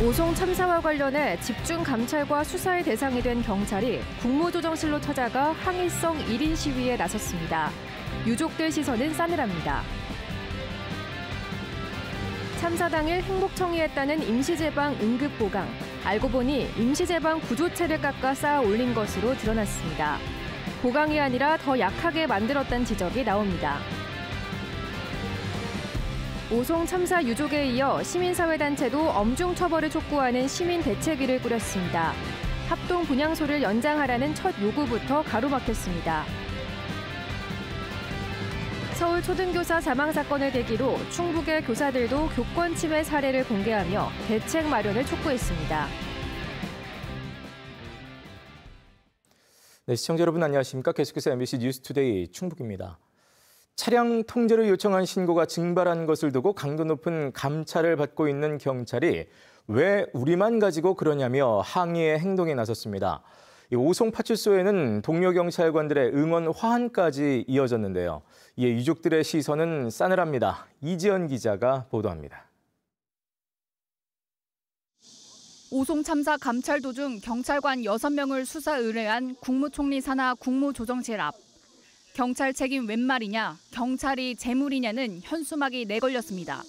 오송 참사와 관련해 집중 감찰과 수사의 대상이 된 경찰이 국무조정실로 찾아가 항의성 1인 시위에 나섰습니다. 유족들 시선은 싸늘합니다. 참사 당일 행복청이했다는 임시제방 응급보강. 알고 보니 임시제방 구조체를 깎아 쌓아 올린 것으로 드러났습니다. 보강이 아니라 더 약하게 만들었다는 지적이 나옵니다. 오송 참사 유족에 이어 시민사회단체도 엄중 처벌을 촉구하는 시민대책위를 꾸렸습니다. 합동 분향소를 연장하라는 첫 요구부터 가로막혔습니다. 서울 초등교사 사망 사건을 계기로 충북의 교사들도 교권 침해 사례를 공개하며 대책 마련을 촉구했습니다. 네, 시청자 여러분 안녕하십니까? 계속해서 MBC 뉴스투데이 충북입니다. 차량 통제를 요청한 신고가 증발한 것을 두고 강도 높은 감찰을 받고 있는 경찰이 왜 우리만 가지고 그러냐며 항의의 행동에 나섰습니다. 오송 파출소에는 동료 경찰관들의 응원 화환까지 이어졌는데요. 이에 유족들의 시선은 싸늘합니다. 이지연 기자가 보도합니다. 오송 참사 감찰 도중 경찰관 6명을 수사 의뢰한 국무총리 산하 국무조정실 앞. 경찰 책임 웬 말이냐, 경찰이 재물이냐는 현수막이 내걸렸습니다.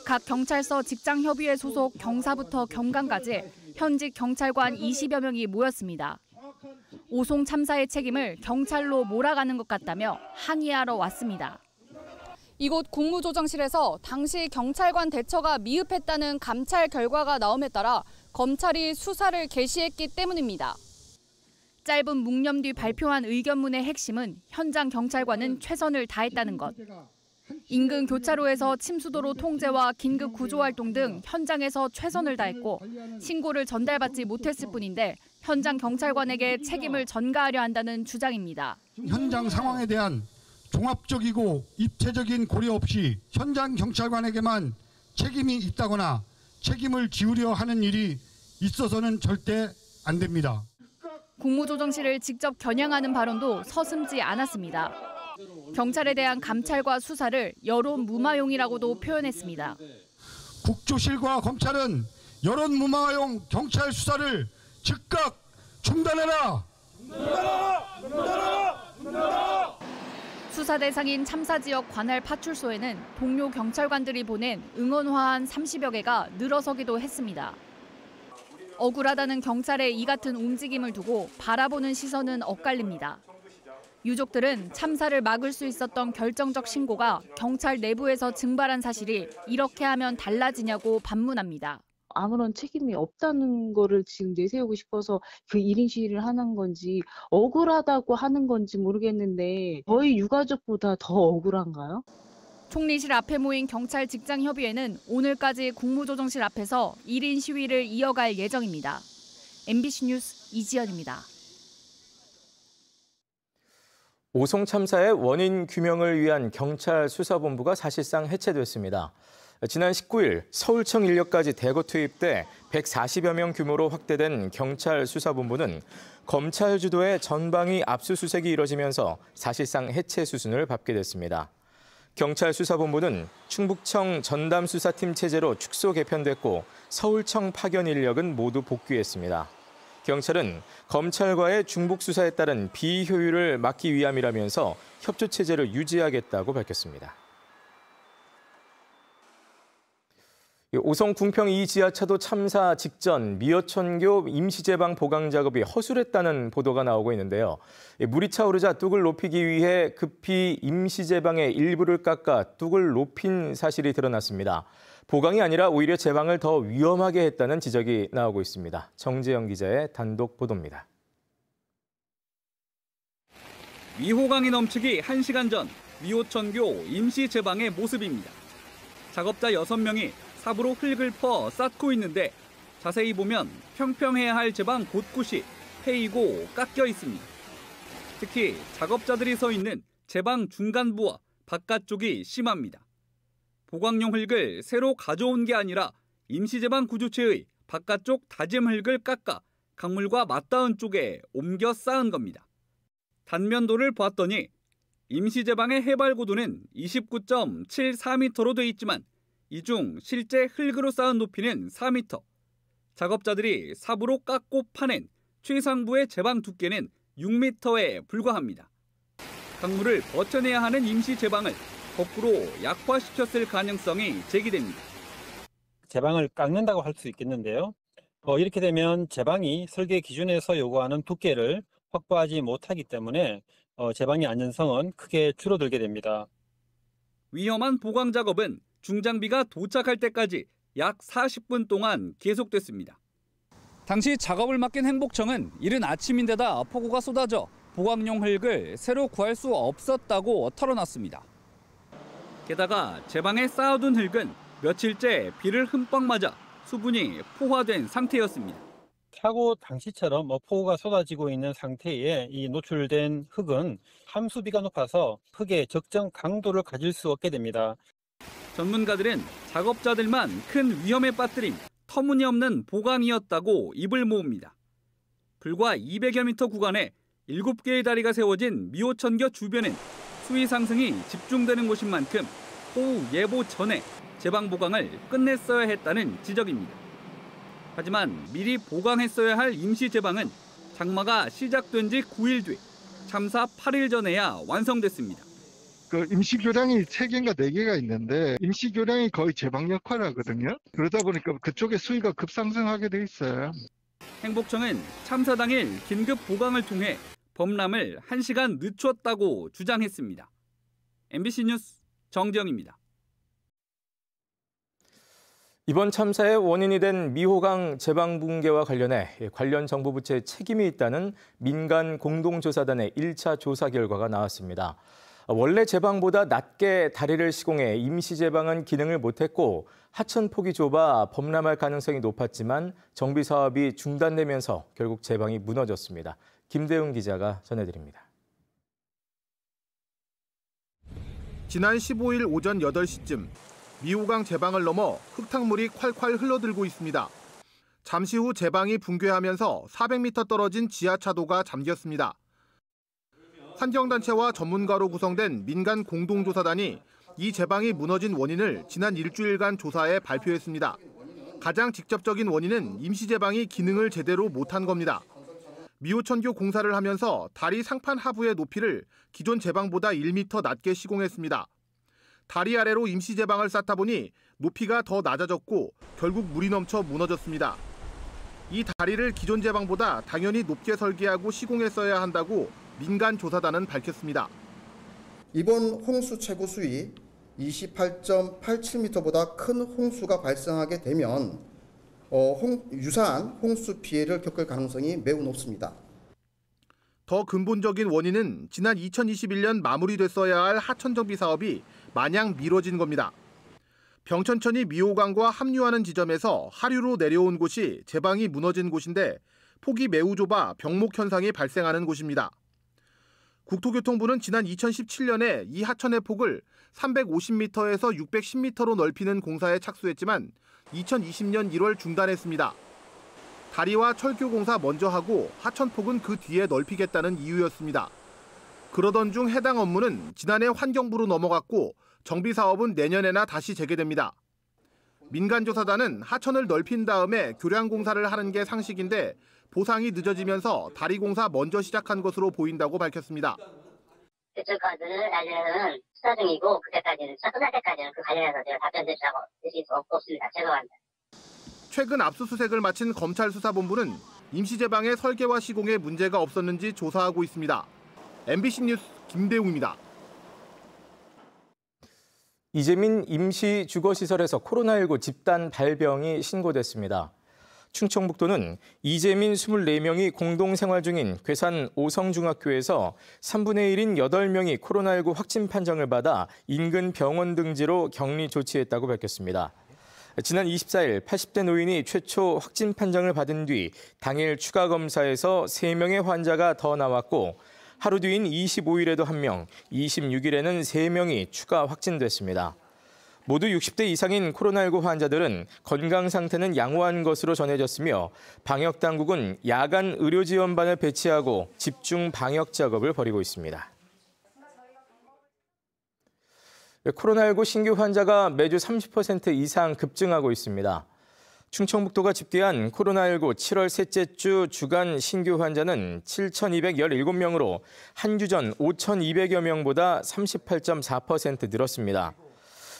각 경찰서 직장협의회 소속 경사부터 경감까지 현직 경찰관 20여 명이 모였습니다. 오송 참사의 책임을 경찰로 몰아가는 것 같다며 항의하러 왔습니다. 이곳 국무조정실에서 당시 경찰관 대처가 미흡했다는 감찰 결과가 나옴에 따라 검찰이 수사를 개시했기 때문입니다. 짧은 묵념 뒤 발표한 의견문의 핵심은 현장 경찰관은 최선을 다했다는 것. 인근 교차로에서 침수도로 통제와 긴급 구조활동 등 현장에서 최선을 다했고 신고를 전달받지 못했을 뿐인데 현장 경찰관에게 책임을 전가하려 한다는 주장입니다. 현장 상황에 대한 종합적이고 입체적인 고려 없이 현장 경찰관에게만 책임이 있다거나 책임을 지우려 하는 일이 있어서는 절대 안 됩니다. 국무조정실을 직접 겨냥하는 발언도 서슴지 않았습니다. 경찰에 대한 감찰과 수사를 여론 무마용이라고도 표현했습니다. 국조실과 검찰은 여론 무마용 경찰 수사를 즉각 중단해라! 수사 대상인 참사 지역 관할 파출소에는 동료 경찰관들이 보낸 응원 화환 30여 개가 늘어서기도 했습니다. 억울하다는 경찰의 이 같은 움직임을 두고 바라보는 시선은 엇갈립니다. 유족들은 참사를 막을 수 있었던 결정적 신고가 경찰 내부에서 증발한 사실이 이렇게 하면 달라지냐고 반문합니다. 아무런 책임이 없다는 거를 지금 내세우고 싶어서 그 1인 시위를 하는 건지 억울하다고 하는 건지 모르겠는데 저희 유가족보다 더 억울한가요? 총리실 앞에 모인 경찰 직장협의회는 오늘까지 국무조정실 앞에서 1인 시위를 이어갈 예정입니다. MBC 뉴스 이지연입니다. 오송 참사의 원인 규명을 위한 경찰 수사본부가 사실상 해체됐습니다. 지난 19일 서울청 인력까지 대거 투입돼 140여 명 규모로 확대된 경찰 수사본부는 검찰 주도의 전방위 압수수색이 이뤄지면서 사실상 해체 수순을 밟게 됐습니다. 경찰 수사본부는 충북청 전담수사팀 체제로 축소 개편됐고 서울청 파견 인력은 모두 복귀했습니다. 경찰은 검찰과의 중복 수사에 따른 비효율을 막기 위함이라면서 협조 체제를 유지하겠다고 밝혔습니다. 오송 궁평 2지하차도 참사 직전 미어천교 임시제방 보강 작업이 허술했다는 보도가 나오고 있는데요. 물이 차오르자 뚝을 높이기 위해 급히 임시제방의 일부를 깎아 뚝을 높인 사실이 드러났습니다. 보강이 아니라 오히려 제방을 더 위험하게 했다는 지적이 나오고 있습니다. 정재영 기자의 단독 보도입니다. 미호강이 넘치기 1시간 전 미호천교 임시제방의 모습입니다. 작업자 6명이 삽으로 흙을 퍼 쌓고 있는데 자세히 보면 평평해야 할 제방 곳곳이 패이고 깎여 있습니다. 특히 작업자들이 서 있는 제방 중간부와 바깥쪽이 심합니다. 보강용 흙을 새로 가져온 게 아니라 임시제방 구조체의 바깥쪽 다짐 흙을 깎아 강물과 맞닿은 쪽에 옮겨 쌓은 겁니다. 단면도를 보았더니 임시제방의 해발 고도는 29.74m로 돼 있지만 이 중 실제 흙으로 쌓은 높이는 4m, 작업자들이 삽으로 깎고 파낸 최상부의 제방 두께는 6m에 불과합니다. 강물을 버텨내야 하는 임시 제방을 거꾸로 약화시켰을 가능성이 제기됩니다. 제방을 깎는다고 할 수 있겠는데요. 이렇게 되면 제방이 설계 기준에서 요구하는 두께를 확보하지 못하기 때문에 제방의 안전성은 크게 줄어들게 됩니다. 위험한 보강 작업은 중장비가 도착할 때까지 약 40분 동안 계속됐습니다. 당시 작업을 맡긴 행복청은 이른 아침인데다 폭우가 쏟아져 보강용 흙을 새로 구할 수 없었다고 털어놨습니다. 게다가 제방에 쌓아둔 흙은 며칠째 비를 흠뻑 맞아 수분이 포화된 상태였습니다. 사고 당시처럼 폭우가 쏟아지고 있는 상태에 이 노출된 흙은 함수비가 높아서 흙의 적정 강도를 가질 수 없게 됩니다. 전문가들은 작업자들만 큰 위험에 빠뜨린 터무니없는 보강이었다고 입을 모읍니다. 불과 200여 미터 구간에 7개의 다리가 세워진 미호천교 주변은 수위 상승이 집중되는 곳인 만큼 호우 예보 전에 제방 보강을 끝냈어야 했다는 지적입니다. 하지만 미리 보강했어야 할 임시 제방은 장마가 시작된 지 9일 뒤 참사 8일 전에야 완성됐습니다. 임시 교량이 3개인가 4개가 있는데 임시 교량이 거의 제방 역할을 하거든요. 그러다 보니까 그쪽에 수위가 급상승하게 돼 있어요. 행복청은 참사 당일 긴급 보강을 통해 범람을 1시간 늦췄다고 주장했습니다. MBC 뉴스 정지영입니다. 이번 참사의 원인이 된 미호강 제방 붕괴와 관련해 관련 정부 부처의 책임이 있다는 민간 공동조사단의 1차 조사 결과가 나왔습니다. 원래 제방보다 낮게 다리를 시공해 임시 제방은 기능을 못했고 하천폭이 좁아 범람할 가능성이 높았지만 정비 사업이 중단되면서 결국 제방이 무너졌습니다. 김대웅 기자가 전해드립니다. 지난 15일 오전 8시쯤 미호강 제방을 넘어 흙탕물이 콸콸 흘러들고 있습니다. 잠시 후 제방이 붕괴하면서 400m 떨어진 지하차도가 잠겼습니다. 환경단체와 전문가로 구성된 민간 공동조사단이 이 제방이 무너진 원인을 지난 일주일간 조사해 발표했습니다. 가장 직접적인 원인은 임시 제방이 기능을 제대로 못한 겁니다. 미호천교 공사를 하면서 다리 상판 하부의 높이를 기존 제방보다 1m 낮게 시공했습니다. 다리 아래로 임시 제방을 쌓다 보니 높이가 더 낮아졌고 결국 물이 넘쳐 무너졌습니다. 이 다리를 기존 제방보다 당연히 높게 설계하고 시공했어야 한다고 민간 조사단은 밝혔습니다. 이번 홍수 최고 수위 28.87m보다 큰 홍수가 발생하게 되면 유사한 홍수 피해를 겪을 가능성이 매우 높습니다. 더 근본적인 원인은 지난 2021년 마무리됐어야 할 하천 정비 사업이 마냥 미뤄진 겁니다. 병천천이 미호강과 합류하는 지점에서 하류로 내려온 곳이 제방이 무너진 곳인데 폭이 매우 좁아 병목 현상이 발생하는 곳입니다. 국토교통부는 지난 2017년에 이 하천의 폭을 350m에서 610m로 넓히는 공사에 착수했지만 2020년 1월 중단했습니다. 다리와 철교 공사 먼저 하고 하천 폭은 그 뒤에 넓히겠다는 이유였습니다. 그러던 중 해당 업무는 지난해 환경부로 넘어갔고 정비 사업은 내년에나 다시 재개됩니다. 민간조사단은 하천을 넓힌 다음에 교량 공사를 하는 게 상식인데 보상이 늦어지면서 다리 공사 먼저 시작한 것으로 보인다고 밝혔습니다. 그쪽까지는 수사 중이고 그때까지는 수사 끝날 때까지는 그 관련해서 제가 답변 드릴 수 없습니다. 죄송합니다. 최근 압수수색을 마친 검찰수사본부는 임시 제방의 설계와 시공에 문제가 없었는지 조사하고 있습니다. MBC 뉴스 김대웅입니다. 이재민 임시 주거시설에서 코로나19 집단 발병이 신고됐습니다. 충청북도는 이재민 24명이 공동생활 중인 괴산 오성중학교에서 3분의 1인 8명이 코로나19 확진 판정을 받아 인근 병원 등지로 격리 조치했다고 밝혔습니다. 지난 24일 80대 노인이 최초 확진 판정을 받은 뒤 당일 추가 검사에서 3명의 환자가 더 나왔고 하루 뒤인 25일에도 1명, 26일에는 3명이 추가 확진됐습니다. 모두 60대 이상인 코로나19 환자들은 건강 상태는 양호한 것으로 전해졌으며 방역당국은 야간 의료지원반을 배치하고 집중 방역 작업을 벌이고 있습니다. 코로나19 신규 환자가 매주 30% 이상 급증하고 있습니다. 충청북도가 집계한 코로나19 7월 셋째 주 주간 신규 환자는 7,217명으로 한 주 전 5,200여 명보다 38.4% 늘었습니다.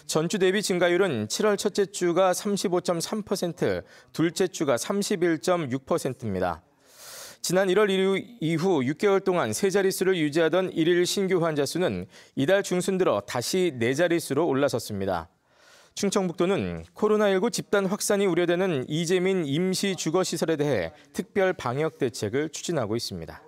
전주 대비 증가율은 7월 첫째 주가 35.3%, 둘째 주가 31.6%입니다. 지난 1월 이후 6개월 동안 세 자릿수를 유지하던 일일 신규 환자 수는 이달 중순 들어 다시 네 자릿수로 올라섰습니다. 충청북도는 코로나19 집단 확산이 우려되는 이재민 임시주거시설에 대해 특별 방역 대책을 추진하고 있습니다.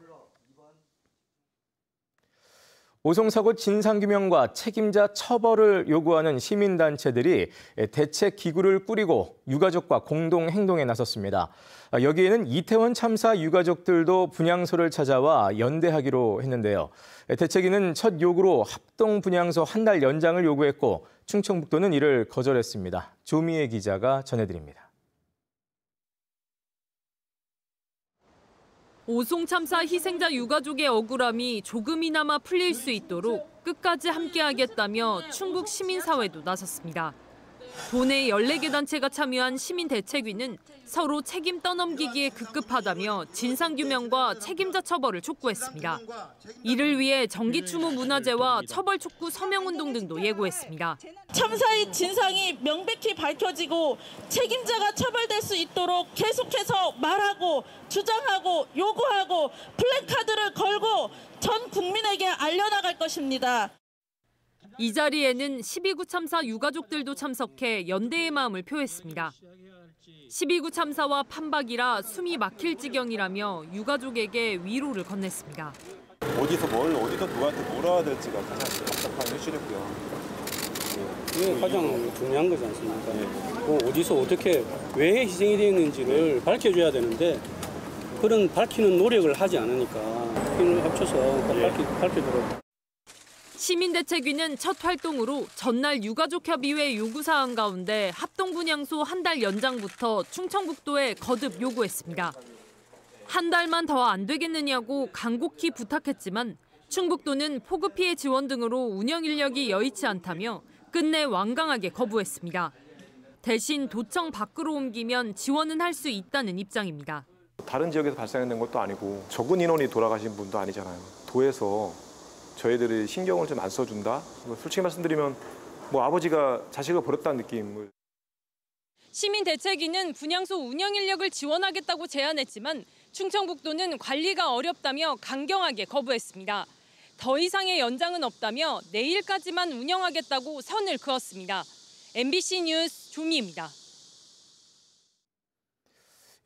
오송사고 진상규명과 책임자 처벌을 요구하는 시민단체들이 대책 기구를 꾸리고 유가족과 공동 행동에 나섰습니다. 여기에는 이태원 참사 유가족들도 분향소를 찾아와 연대하기로 했는데요. 대책위는 첫 요구로 합동 분향소 한 달 연장을 요구했고 충청북도는 이를 거절했습니다. 조미애 기자가 전해드립니다. 오송 참사 희생자 유가족의 억울함이 조금이나마 풀릴 수 있도록 끝까지 함께하겠다며 충북 시민사회도 나섰습니다. 도내 14개 단체가 참여한 시민대책위는 서로 책임 떠넘기기에 급급하다며 진상규명과 책임자 처벌을 촉구했습니다. 이를 위해 정기추모 문화제와 처벌 촉구 서명운동 등도 예고했습니다. 참사의 진상이 명백히 밝혀지고 책임자가 처벌될 수 있도록 계속해서 말하고 주장하고 요구하고 플래카드를 걸고 전 국민에게 알려나갈 것입니다. 이 자리에는 12구 참사 유가족들도 참석해 연대의 마음을 표했습니다. 12구 참사와 판박이라 숨이 막힐 지경이라며 유가족에게 위로를 건넸습니다. 어디서 누구한테 물어야 될지가 가장 답답한 현실이고요. 이게 가장 중요한 거지 않습니까? 어디서 어떻게 왜 희생이 되었는지를 밝혀줘야 되는데 그런 밝히는 노력을 하지 않으니까 힘을 합쳐서 밝히도록. 시민대책위는 첫 활동으로 전날 유가족협의회 요구사항 가운데 합동분향소 한 달 연장부터 충청북도에 거듭 요구했습니다. 한 달만 더 안 되겠느냐고 간곡히 부탁했지만 충북도는 폭우 피해 지원 등으로 운영 인력이 여의치 않다며 끝내 완강하게 거부했습니다. 대신 도청 밖으로 옮기면 지원은 할 수 있다는 입장입니다. 다른 지역에서 발생된 것도 아니고 적은 인원이 돌아가신 분도 아니잖아요. 도에서 저희들이 신경을 좀 안 써준다? 솔직히 말씀드리면 아버지가 자식을 버렸다는 느낌. 시민대책위는 분향소 운영 인력을 지원하겠다고 제안했지만 충청북도는 관리가 어렵다며 강경하게 거부했습니다. 더 이상의 연장은 없다며 내일까지만 운영하겠다고 선을 그었습니다. MBC 뉴스 조미입니다.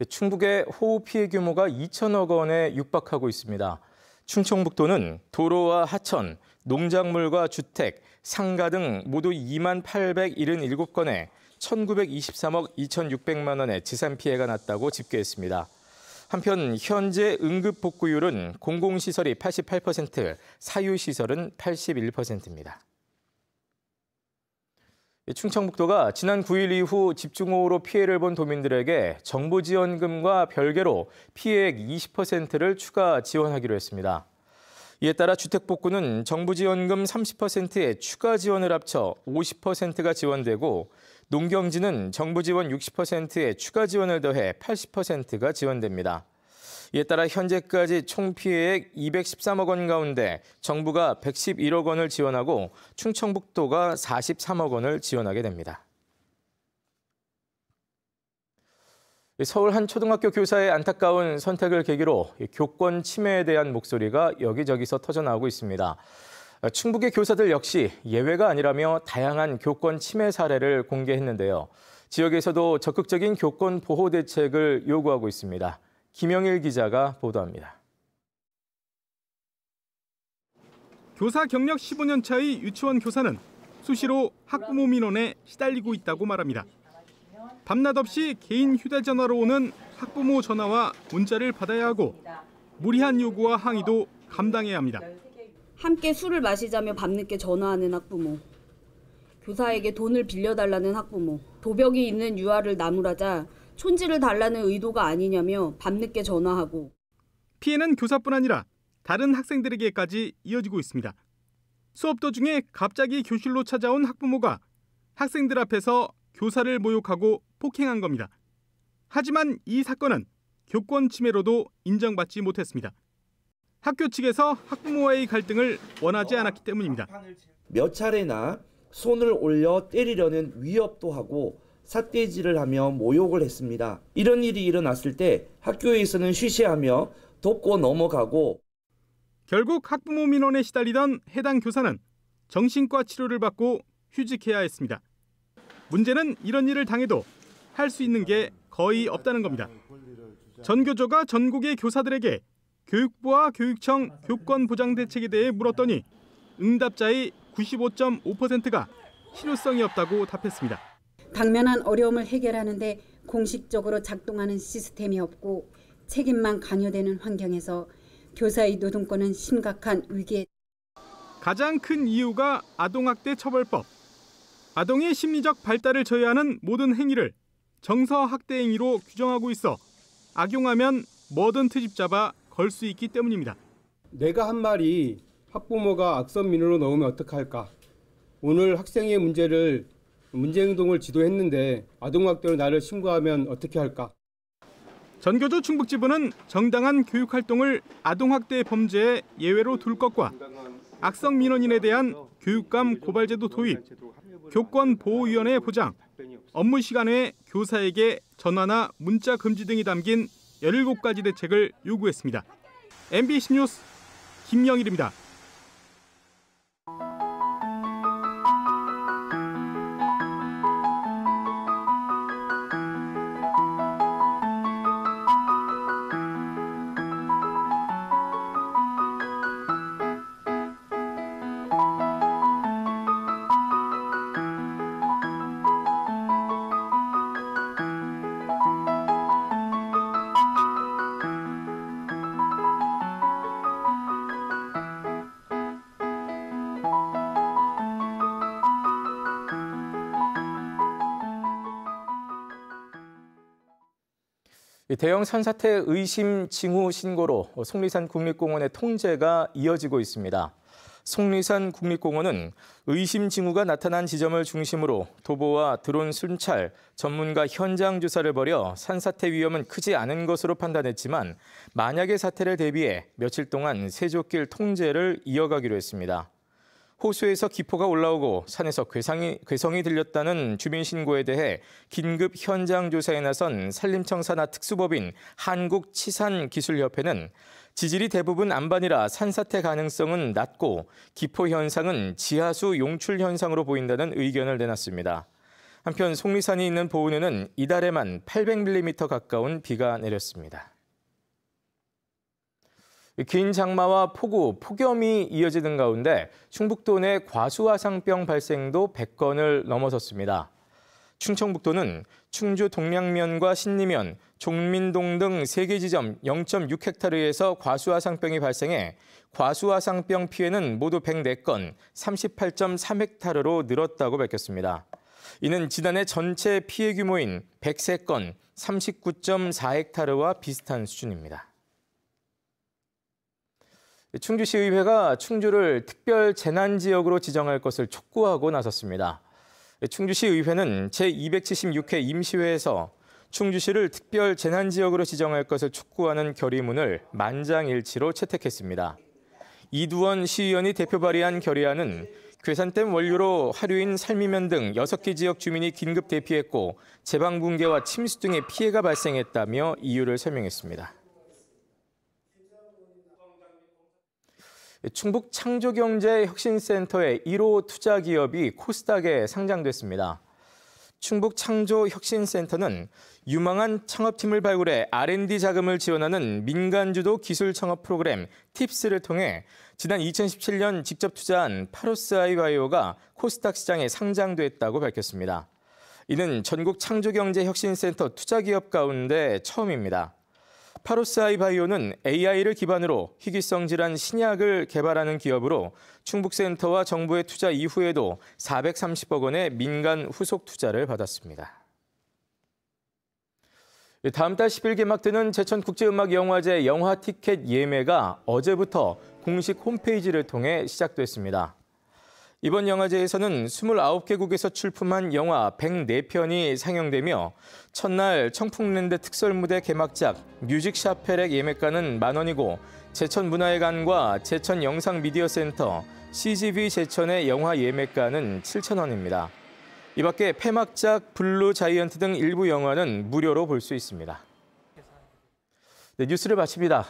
충북의 호우 피해 규모가 2천억 원에 육박하고 있습니다. 충청북도는 도로와 하천, 농작물과 주택, 상가 등 모두 2만 877건에 1,923억 2,600만 원의 지산 피해가 났다고 집계했습니다. 한편 현재 응급복구율은 공공시설이 88%, 사유시설은 81%입니다. 충청북도가 지난 9일 이후 집중호우로 피해를 본 도민들에게 정부지원금과 별개로 피해액 20%를 추가 지원하기로 했습니다. 이에 따라 주택복구는 정부지원금 30%에 추가 지원을 합쳐 50%가 지원되고 농경지는 정부지원 60%에 추가 지원을 더해 80%가 지원됩니다. 이에 따라 현재까지 총 피해액 213억 원 가운데 정부가 111억 원을 지원하고 충청북도가 43억 원을 지원하게 됩니다. 서울 한 초등학교 교사의 안타까운 선택을 계기로 교권 침해에 대한 목소리가 여기저기서 터져나오고 있습니다. 충북의 교사들 역시 예외가 아니라며 다양한 교권 침해 사례를 공개했는데요. 지역에서도 적극적인 교권 보호 대책을 요구하고 있습니다. 김영일 기자가 보도합니다. 교사 경력 15년 차의 유치원 교사는 수시로 학부모 민원에 시달리고 있다고 말합니다. 밤낮 없이 개인 휴대전화로 오는 학부모 전화와 문자를 받아야 하고 무리한 요구와 항의도 감당해야 합니다. 함께 술을 마시자며 밤늦게 전화하는 학부모, 교사에게 돈을 빌려달라는 학부모, 도벽이 있는 유아를 나무라자 촌지를 달라는 의도가 아니냐며 밤늦게 전화하고. 피해는 교사뿐 아니라 다른 학생들에게까지 이어지고 있습니다. 수업 도중에 갑자기 교실로 찾아온 학부모가 학생들 앞에서 교사를 모욕하고 폭행한 겁니다. 하지만 이 사건은 교권 침해로도 인정받지 못했습니다. 학교 측에서 학부모와의 갈등을 원하지 않았기 때문입니다. 몇 차례나 손을 올려 때리려는 위협도 하고 삿대질을 하며 모욕을 했습니다. 이런 일이 일어났을 때 학교에서는 쉬쉬하며 돕고 넘어가고 결국 학부모 민원에 시달리던 해당 교사는 정신과 치료를 받고 휴직해야 했습니다. 문제는 이런 일을 당해도 할 수 있는 게 거의 없다는 겁니다. 전교조가 전국의 교사들에게 교육부와 교육청 교권 보장 대책에 대해 물었더니 응답자의 95.5%가 실효성이 없다고 답했습니다. 당면한 어려움을 해결하는데 공식적으로 작동하는 시스템이 없고 책임만 강요되는 환경에서 교사의 노동권은 심각한 위기에. 가장 큰 이유가 아동학대 처벌법. 아동의 심리적 발달을 저해하는 모든 행위를 정서학대 행위로 규정하고 있어 악용하면 뭐든 트집 잡아 걸 수 있기 때문입니다. 내가 한 말이 학부모가 악성 민원으로 넣으면 어떡할까? 오늘 학생의 문제 행동을 지도했는데 아동학대로 나를 신고하면 어떻게 할까? 전교조 충북지부는 정당한 교육활동을 아동학대 범죄의 예외로 둘 것과 악성 민원인에 대한 교육감 고발제도 도입, 교권보호위원회 보장, 업무 시간 외 교사에게 전화나 문자 금지 등이 담긴 17가지 대책을 요구했습니다. MBC 뉴스 김영일입니다. 대형 산사태 의심 징후 신고로 속리산 국립공원의 통제가 이어지고 있습니다. 속리산 국립공원은 의심 징후가 나타난 지점을 중심으로 도보와 드론 순찰, 전문가 현장 조사를 벌여 산사태 위험은 크지 않은 것으로 판단했지만 만약의 사태를 대비해 며칠 동안 세조길 통제를 이어가기로 했습니다. 호수에서 기포가 올라오고 산에서 괴성이 들렸다는 주민 신고에 대해 긴급 현장 조사에 나선 산림청 산하 특수법인 한국치산기술협회는 지질이 대부분 안반이라 산사태 가능성은 낮고 기포 현상은 지하수 용출 현상으로 보인다는 의견을 내놨습니다. 한편 속리산이 있는 보은에는 이달에만 800mm 가까운 비가 내렸습니다. 긴 장마와 폭우, 폭염이 이어지는 가운데 충북도 내 과수화상병 발생도 100건을 넘어섰습니다. 충청북도는 충주 동량면과 신리면, 종민동 등 3개 지점 0.6헥타르에서 과수화상병이 발생해 과수화상병 피해는 모두 104건, 38.3헥타르로 늘었다고 밝혔습니다. 이는 지난해 전체 피해 규모인 103건, 39.4헥타르와 비슷한 수준입니다. 충주시의회가 충주를 특별 재난지역으로 지정할 것을 촉구하고 나섰습니다. 충주시의회는 제276회 임시회에서 충주시를 특별 재난지역으로 지정할 것을 촉구하는 결의문을 만장일치로 채택했습니다. 이두원 시의원이 대표 발의한 결의안은 괴산댐 원료로 하류인 살미면 등 6개 지역 주민이 긴급 대피했고 제방 붕괴와 침수 등의 피해가 발생했다며 이유를 설명했습니다. 충북 창조경제혁신센터의 1호 투자기업이 코스닥에 상장됐습니다. 충북창조혁신센터는 유망한 창업팀을 발굴해 R&D 자금을 지원하는 민간주도 기술 창업 프로그램 팁스를 통해 지난 2017년 직접 투자한 파로스아이바이오가 코스닥 시장에 상장됐다고 밝혔습니다. 이는 전국 창조경제혁신센터 투자기업 가운데 처음입니다. 파로스아이바이오는 AI를 기반으로 희귀성 질환 신약을 개발하는 기업으로 충북센터와 정부의 투자 이후에도 430억 원의 민간 후속 투자를 받았습니다. 다음 달 10일 개막되는 제천국제음악영화제 영화 티켓 예매가 어제부터 공식 홈페이지를 통해 시작됐습니다. 이번 영화제에서는 29개국에서 출품한 영화 104편이 상영되며 첫날 청풍랜드 특설무대 개막작 뮤직샤펠의 예매가는 만원이고 제천문화회관과 제천영상미디어센터, CGV 제천의 영화 예매가는 7,000원입니다. 이 밖에 폐막작 블루 자이언트 등 일부 영화는 무료로 볼 수 있습니다. 네, 뉴스를 마칩니다.